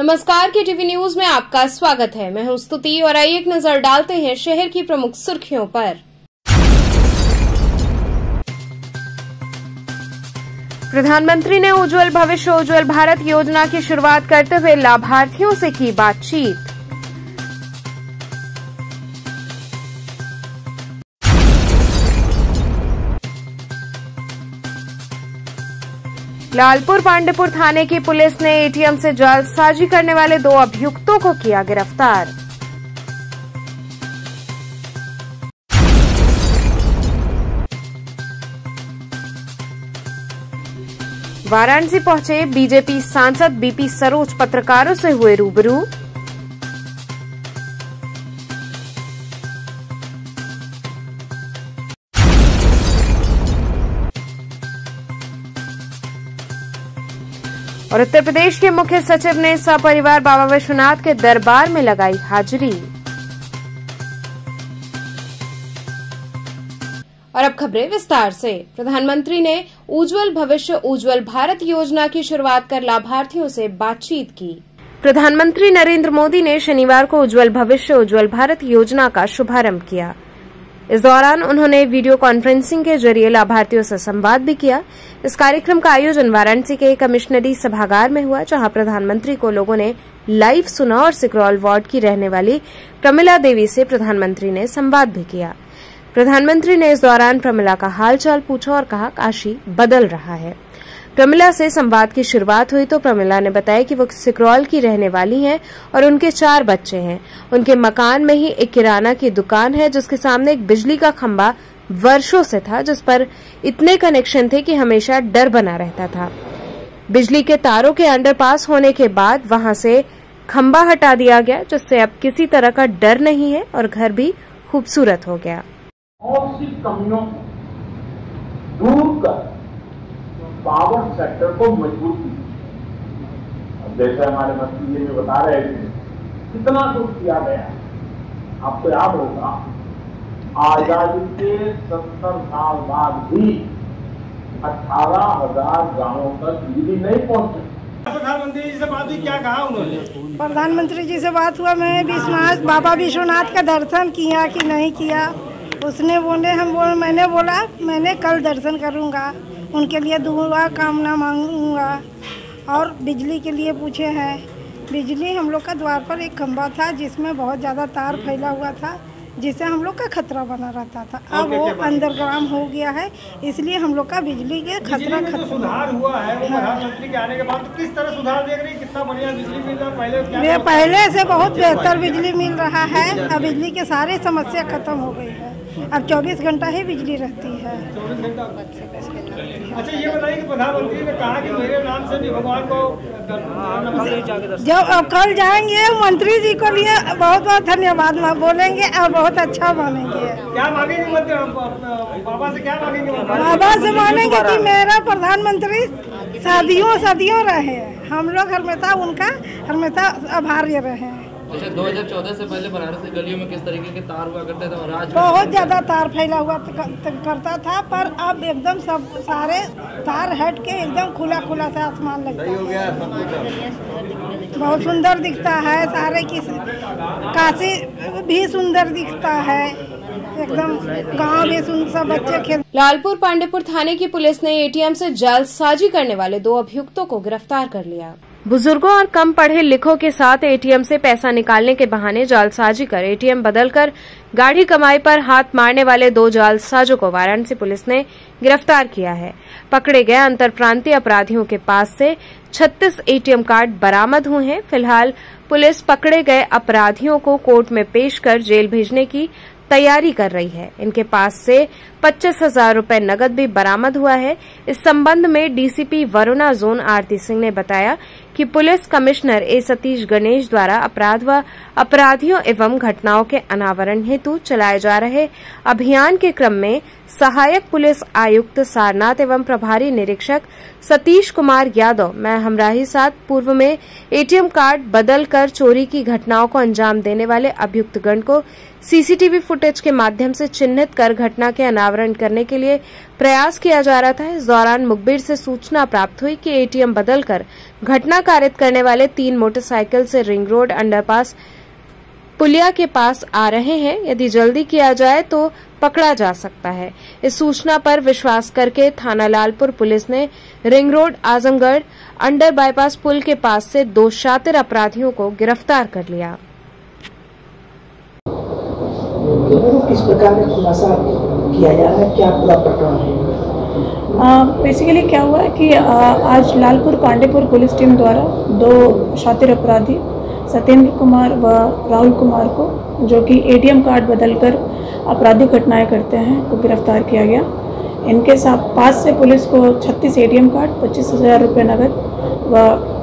नमस्कार, के TV news में आपका स्वागत है। मैं हूं स्तुति और आइए एक नजर डालते हैं शहर की प्रमुख सुर्खियों पर। प्रधानमंत्री ने उज्जवल भविष्य उज्जवल भारत योजना की शुरुआत करते हुए लाभार्थियों से की बातचीत। लालपुर पांडेपुर थाने की पुलिस ने एटीएम से जालसाजी करने वाले 2 अभियुक्तों को किया गिरफ्तार। वाराणसी पहुंचे बीजेपी सांसद बीपी सरोज पत्रकारों से हुए रूबरू। और उत्तर प्रदेश के मुख्य सचिव ने सपरिवार बाबा विश्वनाथ के दरबार में लगाई हाजिरी। और अब खबरें विस्तार से। प्रधानमंत्री ने उज्जवल भविष्य उज्जवल भारत योजना की शुरुआत कर लाभार्थियों से बातचीत की। प्रधानमंत्री नरेंद्र मोदी ने शनिवार को उज्जवल भविष्य उज्जवल भारत योजना का शुभारंभ किया। इस दौरान उन्होंने वीडियो कॉन्फ्रेंसिंग के जरिए लाभार्थियों से संवाद भी किया। इस कार्यक्रम का आयोजन वाराणसी के कमिश्नरी सभागार में हुआ, जहां प्रधानमंत्री को लोगों ने लाइव सुना और सिकरौल वार्ड की रहने वाली प्रमिला देवी से प्रधानमंत्री ने संवाद भी किया। प्रधानमंत्री ने इस दौरान प्रमिला का हालचाल पूछा और कहा, काशी बदल रहा है। प्रमिला से संवाद की शुरुआत हुई तो प्रमिला ने बताया कि वो सिकरौल की रहने वाली हैं और उनके 4 बच्चे हैं। उनके मकान में ही एक किराना की दुकान है, जिसके सामने एक बिजली का खंभा वर्षों से था, जिस पर इतने कनेक्शन थे कि हमेशा डर बना रहता था। बिजली के तारों के अंडरपास होने के बाद वहां से खंभा हटा दिया गया, जिससे अब किसी तरह का डर नहीं है और घर भी खूबसूरत हो गया। और सी कमियों को दूर कर पावर सेक्टर को मजबूती, जैसे हमारे मंत्री जी ने बता रहे थे कितना कुछ किया गया। आपको याद होगा, आजादी के 70 साल बाद भी 18,000 गांवों तक बिजली नहीं पहुंची। प्रधानमंत्री जी से बात हुई, क्या कहा उन्होंने? प्रधानमंत्री जी से बात हुआ, मैं बाबा विश्वनाथ का दर्शन किया कि नहीं किया। उसने मैंने बोला मैंने कल दर्शन करूंगा, उनके लिए दुआ कामना मांगूंगा। और बिजली के लिए पूछे हैं। बिजली हम लोग का द्वार पर एक खंभा था जिसमें बहुत ज़्यादा तार फैला हुआ था, जिससे हम लोग का खतरा बना रहता था। अब वो अंडरग्राउंड हो गया है, इसलिए हम लोग का बिजली के खतरा सुधार हुआ है। वो प्रधानमंत्री के आने के बाद तो किस तरह सुधार देख रही है? कितना बढ़िया बिजली मिल रहा है? पहले से बहुत बेहतर बिजली मिल रहा है। अब बिजली के सारी समस्या खत्म हो गई है। अब 24 घंटा ही बिजली रहती है। 24 घंटा। अच्छा, ये बताइए कि प्रधानमंत्री ने कहा कि मेरे नाम से भी भगवान को जब कल जाएंगे मंत्री जी को लिए बहुत बहुत धन्यवाद बोलेंगे और बहुत अच्छा मानेंगे। क्या मांगेंगे बाबा से? क्या मांगेंगे बाबा से? मानेंगे कि मेरा प्रधानमंत्री सदियों रहे, हम लोग हमेशा उनका हमेशा आभारी रहे। अच्छा, 2014 से पहले बनारस की गलियों में किस तरीके के तार हुआ करते थे और आज बहुत ज्यादा तार फैला हुआ करता था, पर अब एकदम सब सारे तार हट के एकदम खुला सा आसमान लगता है। बहुत सुंदर दिखता है। सारे काशी भी सुंदर दिखता है, एकदम गांव भी सुंदर, सब बच्चे खेल। लालपुर पांडेपुर थाने की पुलिस ने एटीएम से जालसाजी करने वाले 2 अभियुक्तों को गिरफ्तार कर लिया। बुजुर्गों और कम पढ़े लिखों के साथ एटीएम से पैसा निकालने के बहाने जालसाजी कर एटीएम बदलकर गाढ़ी कमाई पर हाथ मारने वाले 2 जालसाजों को वाराणसी पुलिस ने गिरफ्तार किया है। पकड़े गए अंतरप्रांतीय अपराधियों के पास से 36 एटीएम कार्ड बरामद हुए हैं। फिलहाल पुलिस पकड़े गए अपराधियों को कोर्ट में पेश कर जेल भेजने की तैयारी कर रही है। इनके पास से 25,000 रुपए नकद भी बरामद हुआ है। इस संबंध में डीसीपी वरुणा जोन आरती सिंह ने बताया कि पुलिस कमिश्नर ए सतीश गणेश द्वारा अपराध व अपराधियों एवं घटनाओं के अनावरण हेतु चलाए जा रहे अभियान के क्रम में सहायक पुलिस आयुक्त सारनाथ एवं प्रभारी निरीक्षक सतीश कुमार यादव मैं हमराही साथ पूर्व में एटीएम कार्ड बदलकर चोरी की घटनाओं को अंजाम देने वाले अभियुक्तगण को सीसीटीवी फुटेज के माध्यम से चिन्हित कर घटना के अनावरण करने के लिए प्रयास किया जा रहा था। इस दौरान मुखबिर से सूचना प्राप्त हुई कि एटीएम बदलकर घटना कारित करने वाले 3 मोटरसाइकिल से रिंग रोड अंडरपास पुलिया के पास आ रहे हैं। यदि जल्दी किया जाए तो पकड़ा जा सकता है। इस सूचना पर विश्वास करके थाना लालपुर पुलिस ने ring road Azamgarh under bypass पुल के पास से 2 शातिर अपराधियों को गिरफ्तार कर लिया। किस प्रकार का खुलासा किया जा रहा है, क्या पूरा प्रकरण है? बेसिकली क्या हुआ है कि आज लालपुर पांडेपुर पुलिस टीम द्वारा 2 शातिर अपराधी सत्येंद्र कुमार व राहुल कुमार को, जो कि एटीएम कार्ड बदलकर आपराधिक घटनाएं करते हैं, को गिरफ्तार किया गया। इनके साथ पास से पुलिस को 36 एटीएम कार्ड, 25,000 रुपये नकद व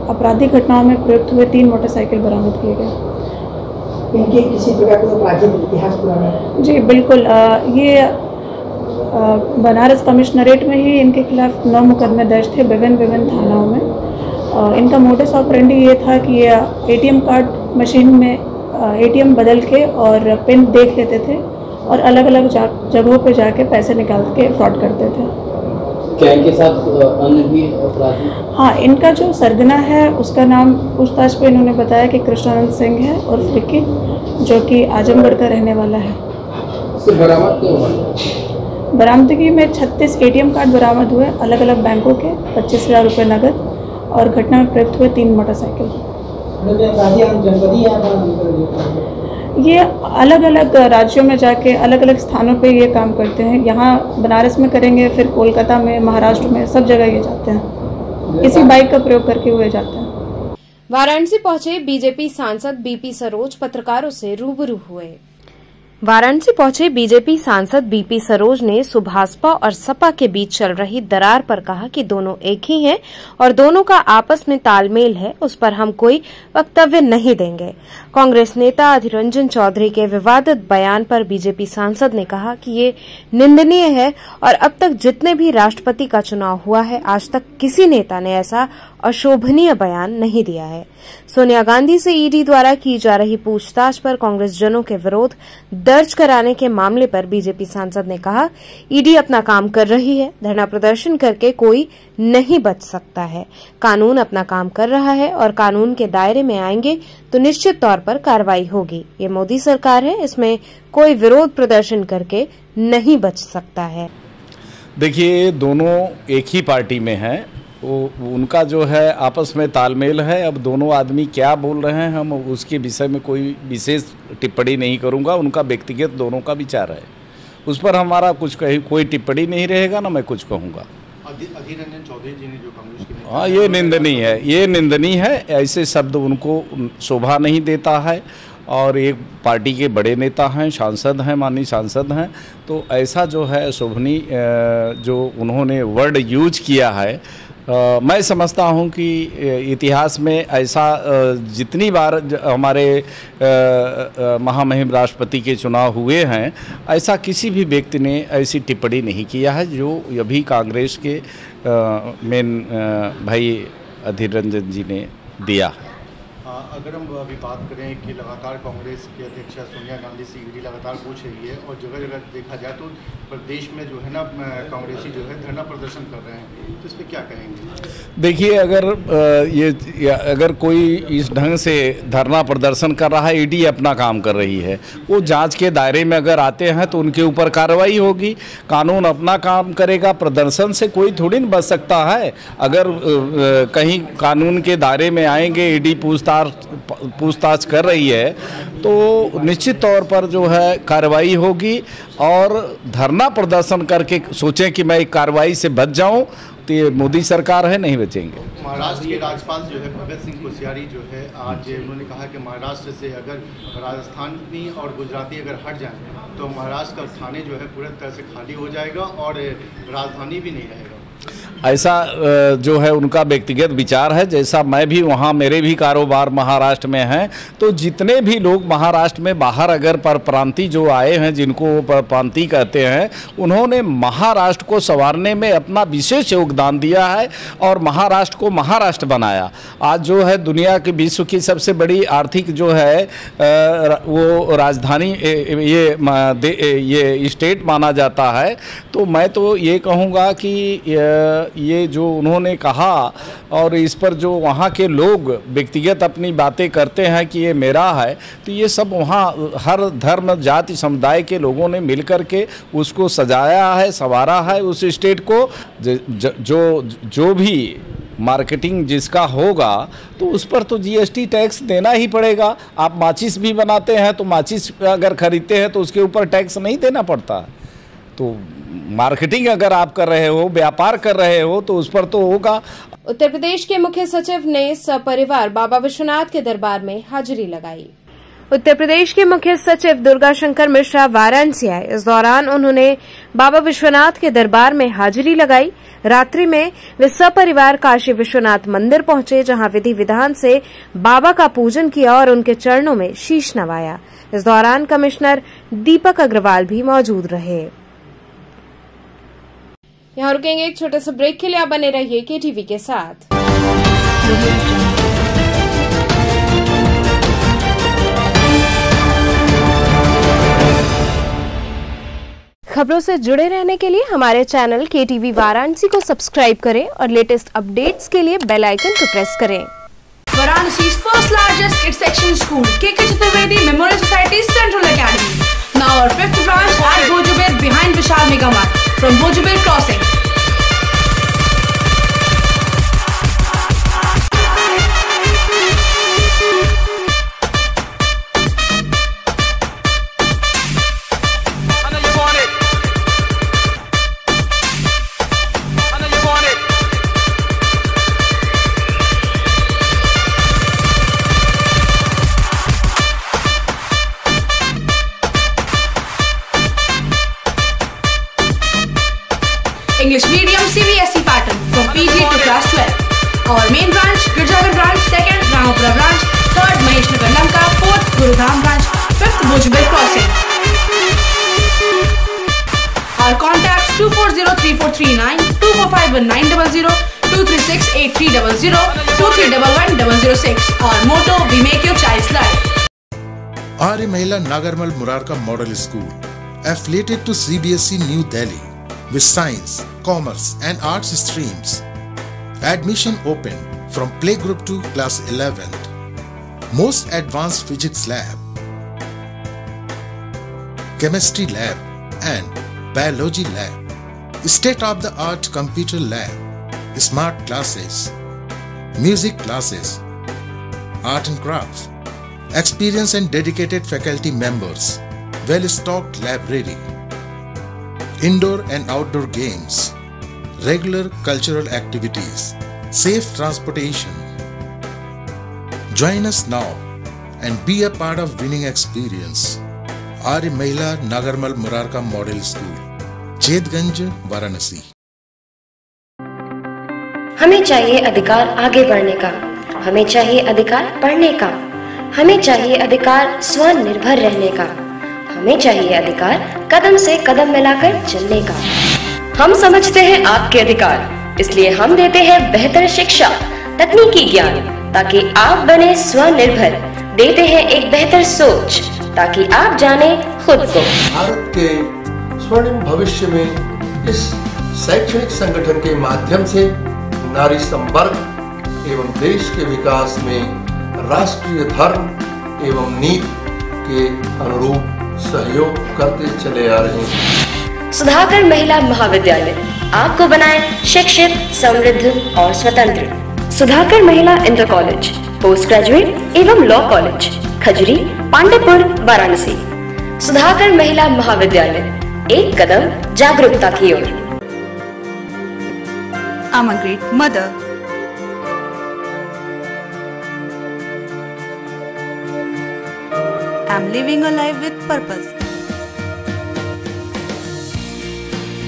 आपराधिक घटनाओं में प्रयुक्त हुए 3 मोटरसाइकिल बरामद किए गए। इनके किसी प्रकार का आपराधिक इतिहास पुराना है? जी बिल्कुल। ये बनारस कमिश्नरेट में ही इनके खिलाफ 9 मुकदमे दर्ज थे विभिन्न थानाओं में। इनका मोडस ऑपरेंडी ये था कि ये एटीएम कार्ड मशीन में एटीएम बदल के और पिन देख लेते थे और अलग अलग जगहों पे जाके पैसे निकाल के फ्रॉड करते थे। क्या इनके साथ अन्य भी अपराधी? हाँ, इनका जो सरगना है उसका नाम पूछताछ पे इन्होंने बताया कि कृष्णानंद सिंह है और विक्की, जो कि आजमगढ़ का रहने वाला है। बरामदगी में 36 एटीएम कार्ड बरामद हुए अलग अलग बैंकों के, 25,000 रुपये नकद और घटना में प्रयुक्त हुए 3 मोटरसाइकिल। ये अलग अलग राज्यों में जाके अलग अलग स्थानों पे ये काम करते हैं। यहाँ बनारस में करेंगे, फिर कोलकाता में, महाराष्ट्र में, सब जगह ये जाते हैं। इसी बाइक का प्रयोग करके हुए जाते हैं। वाराणसी पहुंचे बीजेपी सांसद बीपी सरोज पत्रकारों से रूबरू हुए। वाराणसी पहुंचे बीजेपी सांसद बीपी सरोज ने सुभाषपा और सपा के बीच चल रही दरार पर कहा कि दोनों एक ही हैं और दोनों का आपस में तालमेल है, उस पर हम कोई वक्तव्य नहीं देंगे। कांग्रेस नेता अधीर रंजन चौधरी के विवादित बयान पर बीजेपी सांसद ने कहा कि ये निंदनीय है और अब तक जितने भी राष्ट्रपति का चुनाव हुआ है, आज तक किसी नेता ने ऐसा अशोभनीय बयान नहीं दिया है। सोनिया गांधी से ईडी द्वारा की जा रही पूछताछ पर कांग्रेस जनों के विरोध दर्ज कराने के मामले पर बीजेपी सांसद ने कहा, ईडी अपना काम कर रही है, धरना प्रदर्शन करके कोई नहीं बच सकता है। कानून अपना काम कर रहा है और कानून के दायरे में आएंगे तो निश्चित तौर पर कार्रवाई होगी। ये मोदी सरकार है, इसमें कोई विरोध प्रदर्शन करके नहीं बच सकता है। देखिए, दोनों एक ही पार्टी में हैं, उनका जो है आपस में तालमेल है। अब दोनों आदमी क्या बोल रहे हैं, हम उसके विषय में कोई विशेष टिप्पणी नहीं करूंगा। उनका व्यक्तिगत दोनों का विचार है, उस पर हमारा कुछ कोई टिप्पणी नहीं रहेगा, ना मैं कुछ कहूँगा। अधीर रंजन चौधरी जी ने जो कांग्रेस की, हाँ, ये निंदनीय है, ये निंदनीय है। ऐसे शब्द उनको शोभा नहीं देता है और एक पार्टी के बड़े नेता हैं, सांसद हैं, माननीय सांसद हैं, तो ऐसा जो है शोभनीय जो उन्होंने वर्ड यूज किया है, मैं समझता हूं कि इतिहास में ऐसा जितनी बार हमारे महामहिम राष्ट्रपति के चुनाव हुए हैं, ऐसा किसी भी व्यक्ति ने ऐसी टिप्पणी नहीं किया है जो अभी कांग्रेस के मेन भाई अधीर रंजन जी ने दिया है। अगर हम अभी बात करें कि लगातार कांग्रेस की अध्यक्ष सोनिया गांधी से ईडी लगातार पूछ रही है और जगह जगह देखा जाए तो प्रदेश में जो है ना कांग्रेसी जो है धरना प्रदर्शन कर रहे हैं, तो इस पर क्या कहेंगे? देखिए, अगर कोई इस ढंग से धरना प्रदर्शन कर रहा है, ईडी अपना काम कर रही है, वो जांच के दायरे में अगर आते हैं तो उनके ऊपर कार्रवाई होगी। कानून अपना काम करेगा, प्रदर्शन से कोई थोड़ी न बच सकता है। अगर कहीं कानून के दायरे में आएंगे, ईडी पूछताछ कर रही है, तो निश्चित तौर पर जो है कार्रवाई होगी। और धरना प्रदर्शन करके सोचें कि मैं एक कार्रवाई से बच जाऊं, तो ये मोदी सरकार है, नहीं बचेंगे। महाराष्ट्र के राज्यपाल जो है भगत सिंह कोश्यारी जो है, आज उन्होंने कहा कि महाराष्ट्र से अगर राजस्थानी और गुजराती अगर हट जाएं तो महाराष्ट्र का थाने जो है पूरी तरह से खाली हो जाएगा और राजधानी भी नहीं रहेगा। ऐसा जो है उनका व्यक्तिगत विचार है। जैसा मैं भी वहाँ, मेरे भी कारोबार महाराष्ट्र में हैं, तो जितने भी लोग महाराष्ट्र में बाहर अगर परप्रांतीय जो आए हैं, जिनको परप्रांतीय कहते हैं, उन्होंने महाराष्ट्र को संवारने में अपना विशेष योगदान दिया है और महाराष्ट्र को महाराष्ट्र बनाया। आज जो है दुनिया की, विश्व की सबसे बड़ी आर्थिक जो है वो राजधानी ये स्टेट माना जाता है। तो मैं तो ये कहूँगा कि ये जो उन्होंने कहा और इस पर जो वहाँ के लोग व्यक्तिगत अपनी बातें करते हैं कि ये मेरा है, तो ये सब वहाँ हर धर्म जाति समुदाय के लोगों ने मिलकर के उसको सजाया है, संवारा है उस स्टेट को। जो भी मार्केटिंग जिसका होगा तो उस पर तो जीएसटी टैक्स देना ही पड़ेगा। आप माचिस भी बनाते हैं तो माचिस अगर खरीदते हैं तो उसके ऊपर टैक्स नहीं देना पड़ता। तो मार्केटिंग अगर आप कर रहे हो, व्यापार कर रहे हो, तो उस पर तो होगा। उत्तर प्रदेश के मुख्य सचिव ने सपरिवार बाबा विश्वनाथ के दरबार में हाजिरी लगाई। उत्तर प्रदेश के मुख्य सचिव दुर्गा शंकर मिश्रा वाराणसी आए। इस दौरान उन्होंने बाबा विश्वनाथ के दरबार में हाजिरी लगाई। रात्रि में वे सपरिवार काशी विश्वनाथ मंदिर पहुंचे, जहां विधि विधान से बाबा का पूजन किया और उनके चरणों में शीश नवाया। इस दौरान कमिश्नर दीपक अग्रवाल भी मौजूद रहे। यहाँ रुकेंगे एक छोटे से ब्रेक के लिए। आप बने रहिए केटीवी के साथ। खबरों से जुड़े रहने के लिए हमारे चैनल केटीवी वाराणसी को सब्सक्राइब करें और लेटेस्ट अपडेट्स के लिए बेल आइकन को प्रेस करें। Varanasi's first largest kids section school, KK Chaturvedi Memorial Society Central Academy. Now our 5th branch at Bhojubir behind Vishal Mega Mart from Bhojubir Crossing. English medium CBSE pattern from PG to class 12. Our main branch, Girjagar branch, 2nd Ramapura branch, 3rd Mahesh Nagar Lanka, 4th Gurudham branch, 5th Bhojubir Crossing. Our contacts 2403439, 2451900, 2368300, 231106. Our motto, we make your child's life. Arya Mahila Nagarmal Murarka Model School, affiliated to CBSE New Delhi, with science, commerce and arts streams. Admission open from playgroup to class 11th. Most advanced physics lab, chemistry lab and biology lab, state-of-the-art computer lab, smart classes, music classes, art and crafts, experienced and dedicated faculty members, well-stocked library, indoor and outdoor games, regular cultural activities, safe transportation. Join us now and be a part of winning experience. Arya Mahila Nagarmal Murarka Model School, Chetganj, Varanasi. हमें चाहिए अधिकार आगे बढ़ने का, हमें चाहिए अधिकार पढ़ने का, हमें चाहिए अधिकार स्वनिर्भर रहने का, हमें चाहिए अधिकार कदम से कदम मिलाकर चलने का। हम समझते हैं आपके अधिकार, इसलिए हम देते हैं बेहतर शिक्षा, तकनीकी ज्ञान, ताकि आप बने स्वनिर्भर। देते हैं एक बेहतर सोच, ताकि आप जाने खुद को। भारत के स्वर्णिम भविष्य में इस शैक्षणिक संगठन के माध्यम से नारी संवर्ग एवं देश के विकास में राष्ट्रीय धर्म एवं नीति के अनुरूप सहयोग करते चले आ रहे हैं। सुधाकर महिला महाविद्यालय आपको बनाए शिक्षित, समृद्ध और स्वतंत्र। सुधाकर महिला इंटर कॉलेज, पोस्ट ग्रेजुएट एवं लॉ कॉलेज, खजरी, पांडेपुर, वाराणसी। सुधाकर महिला महाविद्यालय, एक कदम जागरूकता की ओर। I'm a great mother. I'm living a life with purpose.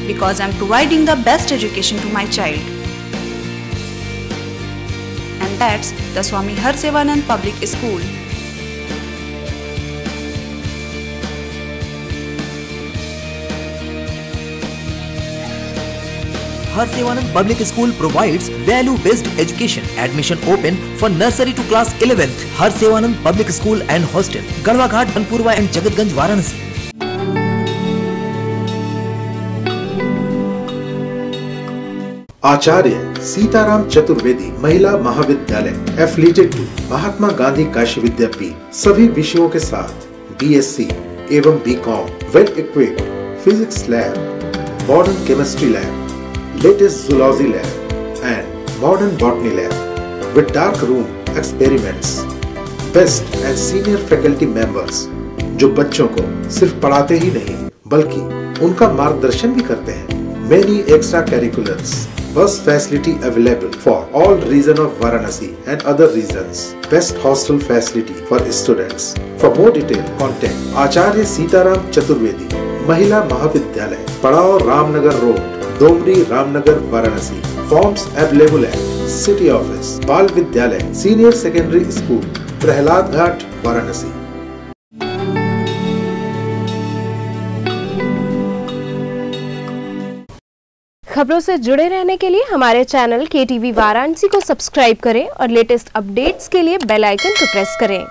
Because I'm providing the best education to my child. And that's the Swami Harsevanand Public School. Harsevanand Public School provides value-based education. Admission open for nursery to class 11th. Harsevanand Public School and Hostel, Garhwa Ghat, Banpurwa and Jagatganj, Varanasi. आचार्य सीताराम चतुर्वेदी महिला महाविद्यालय affiliated to Mahatma Gandhi Kashi विद्यापीठ सभी विषयों के साथ BSc एवं BCom well equipped physics lab, modern chemistry lab, latest zoology lab and modern botany lab with dark room experiments, best and senior faculty members जो बच्चों को सिर्फ पढ़ाते ही नहीं बल्कि उनका मार्गदर्शन भी करते हैं। Many extracurriculars, bus facility available for all region of Varanasi and other regions. Best hostel facility for students. For more detail, contact Acharya Sitaram Chaturvedi, Mahila Mahavidyalaya, Padao Ramnagar Road, Domri Ramnagar, Varanasi. Forms available at City Office, Bal Vidyalaya, Senior Secondary School, Prahlad Ghat, Varanasi. खबरों से जुड़े रहने के लिए हमारे channel KTV Varanasi को subscribe करें और लेटेस्ट अपडेट्स के लिए बेल आइकन को प्रेस करें।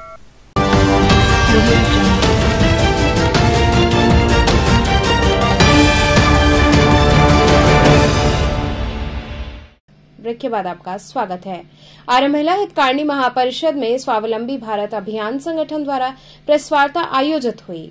ब्रेक के बाद आपका स्वागत है। आर्य महिला हितकारिणी महापरिषद में स्वावलंबी भारत अभियान संगठन द्वारा प्रेस वार्ता आयोजित हुई।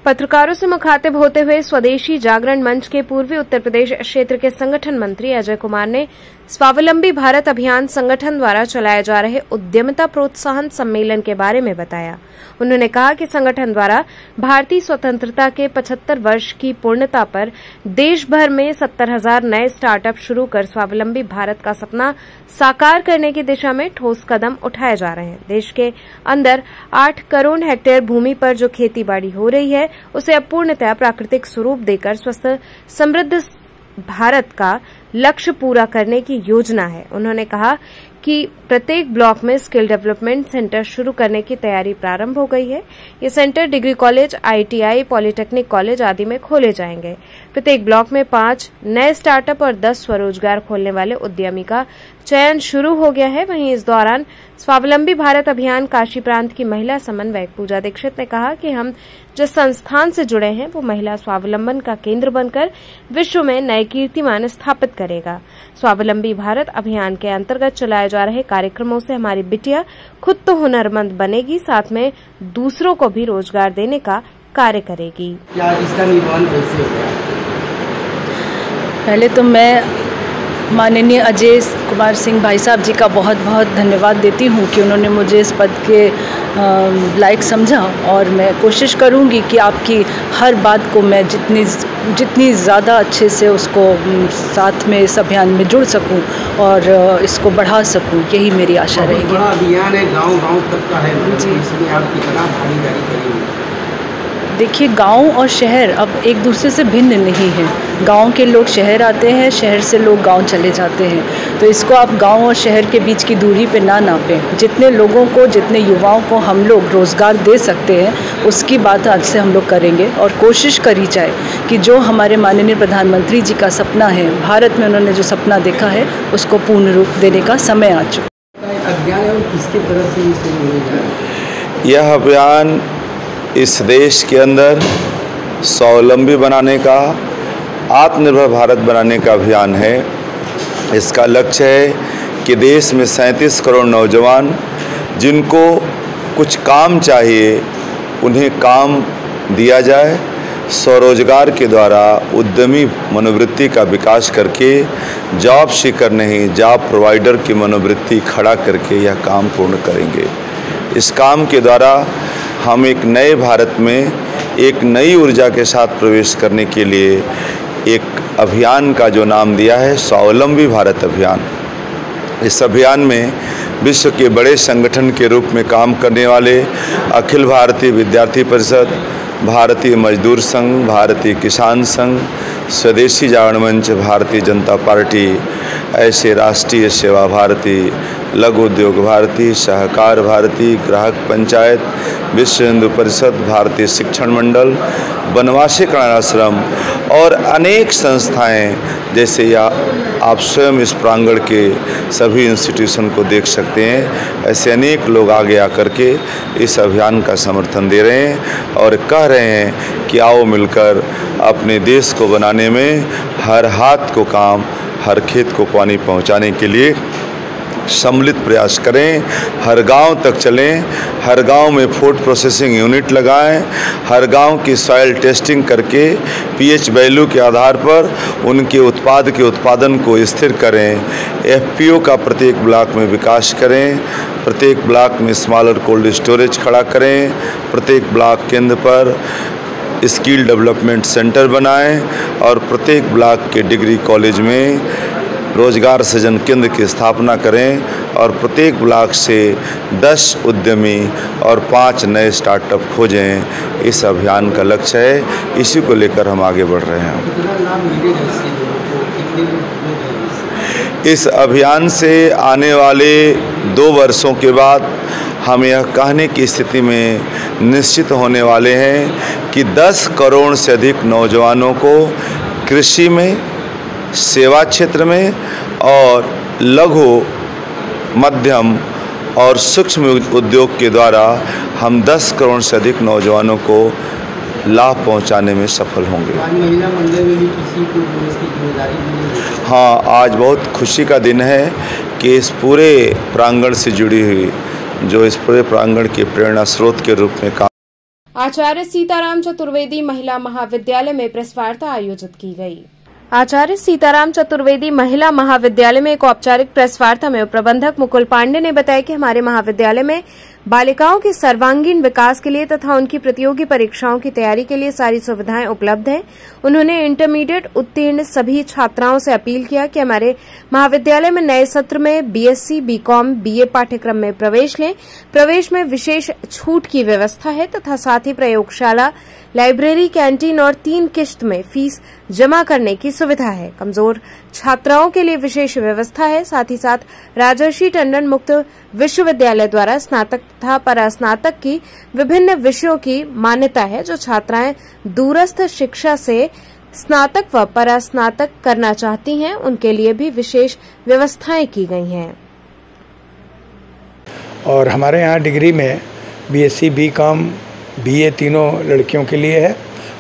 पत्रकारों से मुखातिब होते हुए स्वदेशी जागरण मंच के पूर्वी उत्तर प्रदेश क्षेत्र के संगठन मंत्री अजय कुमार ने स्वावलंबी भारत अभियान संगठन द्वारा चलाए जा रहे उद्यमिता प्रोत्साहन सम्मेलन के बारे में बताया। उन्होंने कहा कि संगठन द्वारा भारतीय स्वतंत्रता के 75 वर्ष की पूर्णता पर देश भर में 70,000 नए स्टार्टअप शुरू कर स्वावलंबी भारत का सपना साकार करने की दिशा में ठोस कदम उठाए जा रहे हैं। देश के अंदर 8 करोड़ हेक्टेयर भूमि पर जो खेती बाड़ी हो रही है उसे अब पूर्णतः प्राकृतिक स्वरूप देकर स्वस्थ समृद्ध भारत का लक्ष्य पूरा करने की योजना है। उन्होंने कहा कि प्रत्येक ब्लॉक में स्किल डेवलपमेंट सेंटर शुरू करने की तैयारी प्रारंभ हो गई है। ये centre degree college, ITI, polytechnic college आदि में खोले जाएंगे। प्रत्येक ब्लॉक में 5 नए स्टार्टअप और 10 स्वरोजगार खोलने वाले उद्यमी का चयन शुरू हो गया है। वहीं इस दौरान स्वावलंबी भारत अभियान काशी प्रांत की महिला समन्वयक पूजा दीक्षित ने कहा कि हम जिस संस्थान से जुड़े हैं वो महिला स्वावलंबन का केंद्र बनकर विश्व में नए कीर्तिमान स्थापित करेगा। स्वावलंबी भारत अभियान के अंतर्गत चलाए जा रहे कार्यक्रमों से हमारी बिटिया खुद तो हुनरमंद बनेगी, साथ में दूसरों को भी रोजगार देने का कार्य करेगी। क्या इसका निर्माण कैसे होगा? पहले तो मैं माननीय अजय कुमार सिंह भाई साहब जी का बहुत बहुत धन्यवाद देती हूँ कि उन्होंने मुझे इस पद के लायक समझा, और मैं कोशिश करूँगी कि आपकी हर बात को मैं जितनी ज़्यादा अच्छे से उसको साथ में इस अभियान में जुड़ सकूं और इसको बढ़ा सकूं, यही मेरी आशा रहेगी। बड़ा अभियान है, गांव-गांव तक का है जी, इसमें आप कितना भागीदारी करेंगे? देखिए, गांव और शहर अब एक दूसरे से भिन्न नहीं है। गांव के लोग शहर आते हैं, शहर से लोग गांव चले जाते हैं, तो इसको आप गांव और शहर के बीच की दूरी पे ना नापें। जितने लोगों को, जितने युवाओं को हम लोग रोज़गार दे सकते हैं उसकी बात आज से हम लोग करेंगे, और कोशिश करी जाए कि जो हमारे माननीय प्रधानमंत्री जी का सपना है, भारत में उन्होंने जो सपना देखा है उसको पूर्ण रूप देने का समय आ चुका है। अभियान है, किसकी तरफ से शुरू होगा? यह अभियान इस देश के अंदर स्वावलंबी बनाने का, आत्मनिर्भर भारत बनाने का अभियान है। इसका लक्ष्य है कि देश में 37 करोड़ नौजवान जिनको कुछ काम चाहिए उन्हें काम दिया जाए। स्वरोजगार के द्वारा उद्यमी मनोवृत्ति का विकास करके जॉब सीकर नहीं, जॉब प्रोवाइडर की मनोवृत्ति खड़ा करके यह काम पूर्ण करेंगे। इस काम के द्वारा हम एक नए भारत में एक नई ऊर्जा के साथ प्रवेश करने के लिए एक अभियान का जो नाम दिया है स्वावलंबी भारत अभियान। इस अभियान में विश्व के बड़े संगठन के रूप में काम करने वाले अखिल भारतीय विद्यार्थी परिषद, भारतीय मजदूर संघ, भारतीय किसान संघ, स्वदेशी जागरण मंच, भारतीय जनता पार्टी, ऐसे राष्ट्रीय सेवा भारती, लघु उद्योग भारती, सहकार भारती, ग्राहक पंचायत, विश्व हिंदू परिषद, भारतीय शिक्षण मंडल, बनवासी कल्याण आश्रम और अनेक संस्थाएं, जैसे या आप स्वयं इस प्रांगण के सभी इंस्टीट्यूशन को देख सकते हैं, ऐसे अनेक लोग आगे आकर के इस अभियान का समर्थन दे रहे हैं और कह रहे हैं कि आओ मिलकर अपने देश को बनाने में हर हाथ को काम, हर खेत को पानी पहुंचाने के लिए सम्मिलित प्रयास करें, हर गांव तक चलें, हर गांव में फूड प्रोसेसिंग यूनिट लगाएं, हर गांव की सॉइल टेस्टिंग करके पीएच वैल्यू के आधार पर उनके उत्पाद के उत्पादन को स्थिर करें, एफपीओ का प्रत्येक ब्लॉक में विकास करें, प्रत्येक ब्लॉक में स्मॉलर कोल्ड स्टोरेज खड़ा करें, प्रत्येक ब्लॉक केंद्र पर स्किल डेवलपमेंट सेंटर बनाएं और प्रत्येक ब्लॉक के डिग्री कॉलेज में रोजगार सृजन केंद्र की स्थापना करें और प्रत्येक ब्लॉक से 10 उद्यमी और 5 नए स्टार्टअप खोजें। इस अभियान का लक्ष्य है, इसी को लेकर हम आगे बढ़ रहे हैं। इस अभियान से आने वाले 2 वर्षों के बाद हम यह कहने की स्थिति में निश्चित होने वाले हैं कि 10 करोड़ से अधिक नौजवानों को कृषि में, सेवा क्षेत्र में और लघु, मध्यम और सूक्ष्म उद्योग के द्वारा हम 10 करोड़ से अधिक नौजवानों को लाभ पहुंचाने में सफल होंगे। आज महिला मंडल में भी किसी को इसकी जिम्मेदारी मिली है। हाँ, आज बहुत खुशी का दिन है कि इस पूरे प्रांगण से जुड़ी हुई, जो इस पूरे प्रांगण के प्रेरणा स्रोत के रूप में काम। आचार्य सीताराम चतुर्वेदी महिला महाविद्यालय में प्रेस वार्ता आयोजित की गई। आचार्य सीताराम चतुर्वेदी महिला महाविद्यालय में एक औपचारिक प्रेस वार्ता में प्रबंधक मुकुल पांडे ने बताया कि हमारे महाविद्यालय में बालिकाओं के सर्वांगीण विकास के लिए तथा उनकी प्रतियोगी परीक्षाओं की तैयारी के लिए सारी सुविधाएं उपलब्ध हैं। उन्होंने इंटरमीडिएट उत्तीर्ण सभी छात्राओं से अपील किया कि हमारे महाविद्यालय में नए सत्र में बीएससी, बीकॉम, बीए पाठ्यक्रम में प्रवेश लें। प्रवेश में विशेष छूट की व्यवस्था है तथा साथ ही प्रयोगशाला, लाइब्रेरी, कैंटीन और 3 किश्त में फीस जमा करने की सुविधा है। कमजोर छात्राओं के लिए विशेष व्यवस्था है। साथ ही साथ राजर्षि टंडन मुक्त विश्वविद्यालय द्वारा स्नातक तथा परास्नातक की विभिन्न विषयों की मान्यता है। जो छात्राएं दूरस्थ शिक्षा से स्नातक व परास्नातक करना चाहती हैं, उनके लिए भी विशेष व्यवस्थाएं की गई हैं। और हमारे यहाँ डिग्री में बीएससी, बीकॉम, बीए तीनों लड़कियों के लिए है।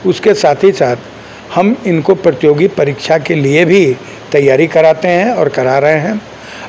उसके साथ ही साथ हम इनको प्रतियोगी परीक्षा के लिए भी तैयारी कराते हैं और करा रहे हैं।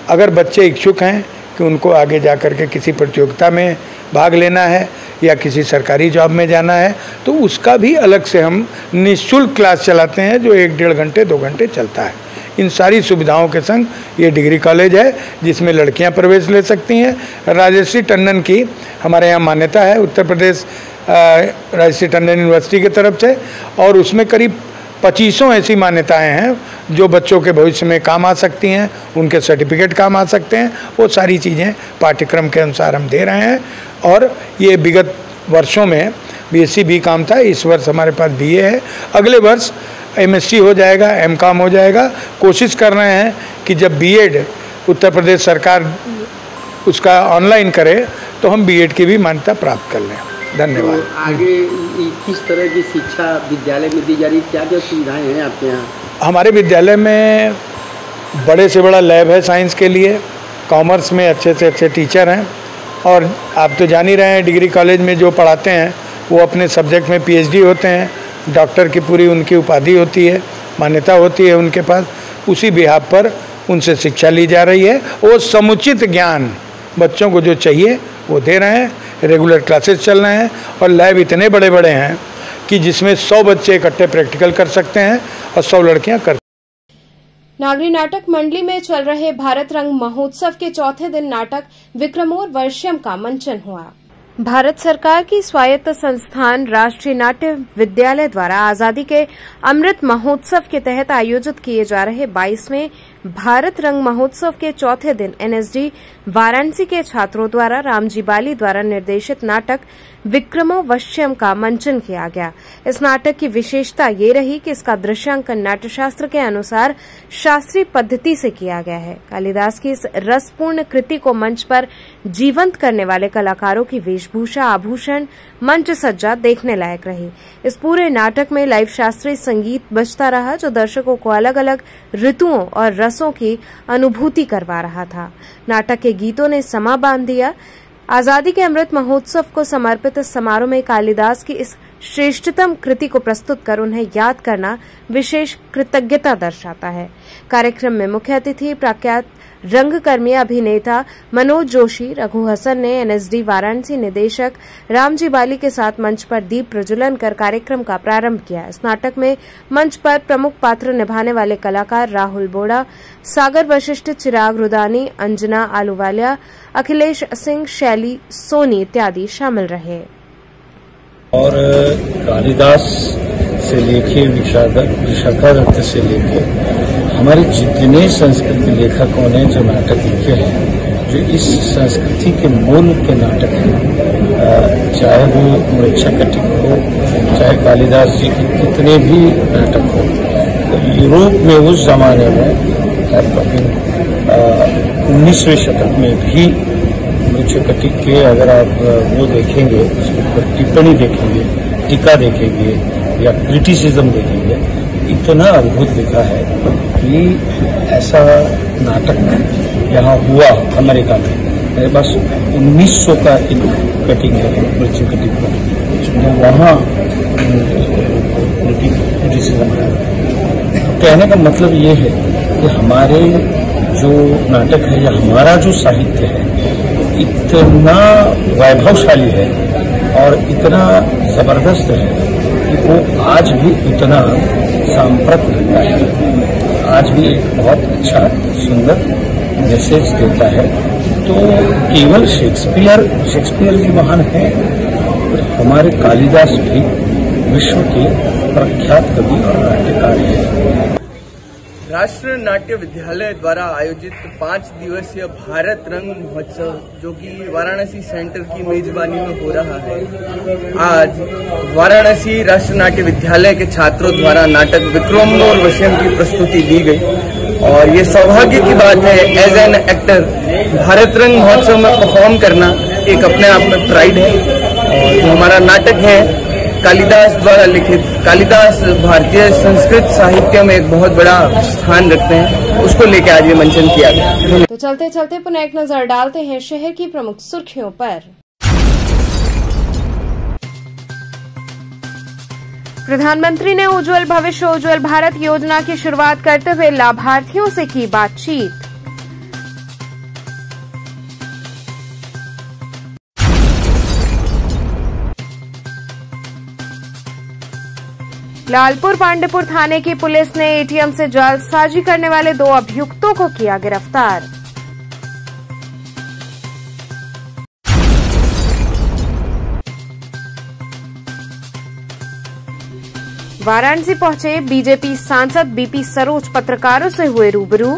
अगर बच्चे इच्छुक हैं कि उनको आगे जा कर के किसी प्रतियोगिता में भाग लेना है या किसी सरकारी जॉब में जाना है, तो उसका भी अलग से हम निःशुल्क क्लास चलाते हैं, जो 1-1.5 घंटे 2 घंटे चलता है। इन सारी सुविधाओं के संग ये डिग्री कॉलेज है जिसमें लड़कियां प्रवेश ले सकती हैं। राजर्षि टंडन की हमारे यहाँ मान्यता है, उत्तर प्रदेश राजर्षि टंडन यूनिवर्सिटी की तरफ से, और उसमें करीब 2500 ऐसी मान्यताएं हैं जो बच्चों के भविष्य में काम आ सकती हैं, उनके सर्टिफिकेट काम आ सकते हैं। वो सारी चीज़ें पाठ्यक्रम के अनुसार हम दे रहे हैं। और ये विगत वर्षों में बीएससी, बीकॉम था, इस वर्ष हमारे पास बीए है, अगले वर्ष एमएससी हो जाएगा, एमकॉम हो जाएगा। कोशिश कर रहे हैं कि जब बीएड उत्तर प्रदेश सरकार उसका ऑनलाइन करे तो हम बीएड की भी मान्यता प्राप्त कर लें। धन्यवाद। तो आगे किस तरह की शिक्षा विद्यालय में दी जा रही है, क्या क्या सुविधाएं हैं आपके यहाँ? हमारे विद्यालय में बड़े से बड़ा लैब है साइंस के लिए, कॉमर्स में अच्छे से अच्छे टीचर हैं, और आप तो जान ही रहे हैं डिग्री कॉलेज में जो पढ़ाते हैं वो अपने सब्जेक्ट में पीएचडी होते हैं, डॉक्टर की पूरी उनकी उपाधि होती है, मान्यता होती है उनके पास। उसी बिहाफ पर उनसे शिक्षा ली जा रही है। वो समुचित ज्ञान बच्चों को जो चाहिए वो दे रहे हैं। रेगुलर क्लासेस चल रहे हैं और लैब इतने बड़े बड़े हैं कि जिसमें 100 बच्चे इकट्ठे प्रैक्टिकल कर सकते हैं और 100 लड़कियां कर। नागरी नाटक मंडली में चल रहे भारत रंग महोत्सव के चौथे दिन नाटक विक्रमोर्वशीयम का मंचन हुआ। भारत सरकार की स्वायत्त संस्थान राष्ट्रीय नाट्य विद्यालय द्वारा आजादी के अमृत महोत्सव के तहत आयोजित किए जा रहे 22वें भारत रंग महोत्सव के चौथे दिन एनएसडी वाराणसी के छात्रों द्वारा रामजी बाली द्वारा निर्देशित नाटक विक्रमोर्वशीयम का मंचन किया गया। इस नाटक की विशेषता ये रही कि इसका दृश्यांकन नाट्यशास्त्र के अनुसार शास्त्रीय पद्धति से किया गया है। कालिदास की इस रसपूर्ण कृति को मंच पर जीवंत करने वाले कलाकारों की वेशभूषा, आभूषण, मंच सज्जा देखने लायक रही। इस पूरे नाटक में लाइव शास्त्रीय संगीत बजता रहा, जो दर्शकों को अलग अलग ऋतुओं और रसों की अनुभूति करवा रहा था। नाटक के गीतों ने समा बांध दिया। आजादी के अमृत महोत्सव को समर्पित इस समारोह में कालिदास की इस श्रेष्ठतम कृति को प्रस्तुत कर उन्हें याद करना विशेष कृतज्ञता दर्शाता है। कार्यक्रम में मुख्य अतिथि प्रख्यात रंगकर्मी अभिनेता मनोज जोशी, रघु हसन ने एनएसडी वाराणसी निदेशक रामजी बाली के साथ मंच पर दीप प्रज्वलन कर कार्यक्रम का प्रारंभ किया। इस नाटक में मंच पर प्रमुख पात्र निभाने वाले कलाकार राहुल बोड़ा, सागर वशिष्ठ, चिराग रुदानी, अंजना आलूवालिया, अखिलेश सिंह, शैली सोनी इत्यादि शामिल रहे। और कालिदास से लेके विशाखा दत्त से लेके हमारे जितने संस्कृत लेखकों ने जो नाटक लिखे हैं, जो इस संस्कृति के मूल के नाटक हैं, चाहे वो मृच्छकटिक हो, चाहे कालिदास जी के कितने भी नाटक हो, यूरोप में उस जमाने में 19वें शतक में भी मृच्छकटिक के अगर आप वो देखेंगे, उसके ऊपर टिप्पणी देखेंगे, टीका देखेंगे या क्रिटिसिज्म देखेंगे, इतना अद्भुत लिखा है कि ऐसा नाटक यहाँ हुआ अमेरिका में। मेरे पास 1900 का एक कटिंग है मृच्छकटिक का, तो वहाँ क्रिटिसिज्म है। कहने का मतलब ये है कि हमारे जो नाटक है या हमारा जो साहित्य है इतना वैभवशाली है और इतना जबरदस्त है कि वो आज भी उतना सांप्रत रहता है, आज भी एक बहुत अच्छा सुंदर मैसेज देता है। तो केवल शेक्सपियर जी महान है, हमारे कालिदास भी विश्व के प्रख्यात कवि और नाट्यकार हैं। राष्ट्रीय नाट्य विद्यालय द्वारा आयोजित 5 दिवसीय भारत रंग महोत्सव, जो कि वाराणसी सेंटर की मेजबानी में हो रहा है, आज वाराणसी राष्ट्रीय नाट्य विद्यालय के छात्रों द्वारा नाटक विक्रम और वश्यम की प्रस्तुति दी गई। और ये सौभाग्य की बात है, एज एन एक्टर भारत रंग महोत्सव में परफॉर्म करना एक अपने आप में प्राइड है। और जो हमारा नाटक है कालिदास द्वारा लिखित, कालिदास भारतीय संस्कृत साहित्य में एक बहुत बड़ा स्थान रखते हैं, उसको लेकर आज ये मंचन किया गया। तो चलते चलते पुनः एक नजर डालते हैं शहर की प्रमुख सुर्खियों पर। प्रधानमंत्री ने उज्जवल भविष्य उज्जवल भारत योजना की शुरुआत करते हुए लाभार्थियों से की बातचीत। लालपुर पांडेपुर थाने की पुलिस ने एटीएम से जालसाजी करने वाले 2 अभियुक्तों को किया गिरफ्तार। वाराणसी पहुंचे बीजेपी सांसद बीपी सरोज, पत्रकारों से हुए रूबरू।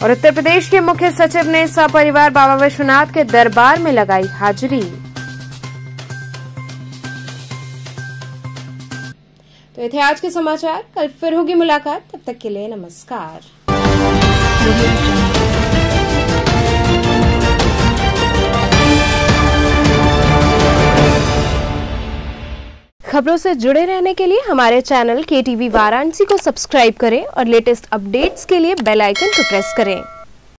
और उत्तर प्रदेश के मुख्य सचिव ने सपरिवार बाबा विश्वनाथ के दरबार में लगाई हाजिरी। तो ये थे आज के समाचार, कल फिर होगी मुलाकात, तब तक के लिए नमस्कार। खबरों से जुड़े रहने के लिए हमारे चैनल KTV वाराणसी को सब्सक्राइब करें और लेटेस्ट अपडेट्स के लिए बेल आइकन को प्रेस करें।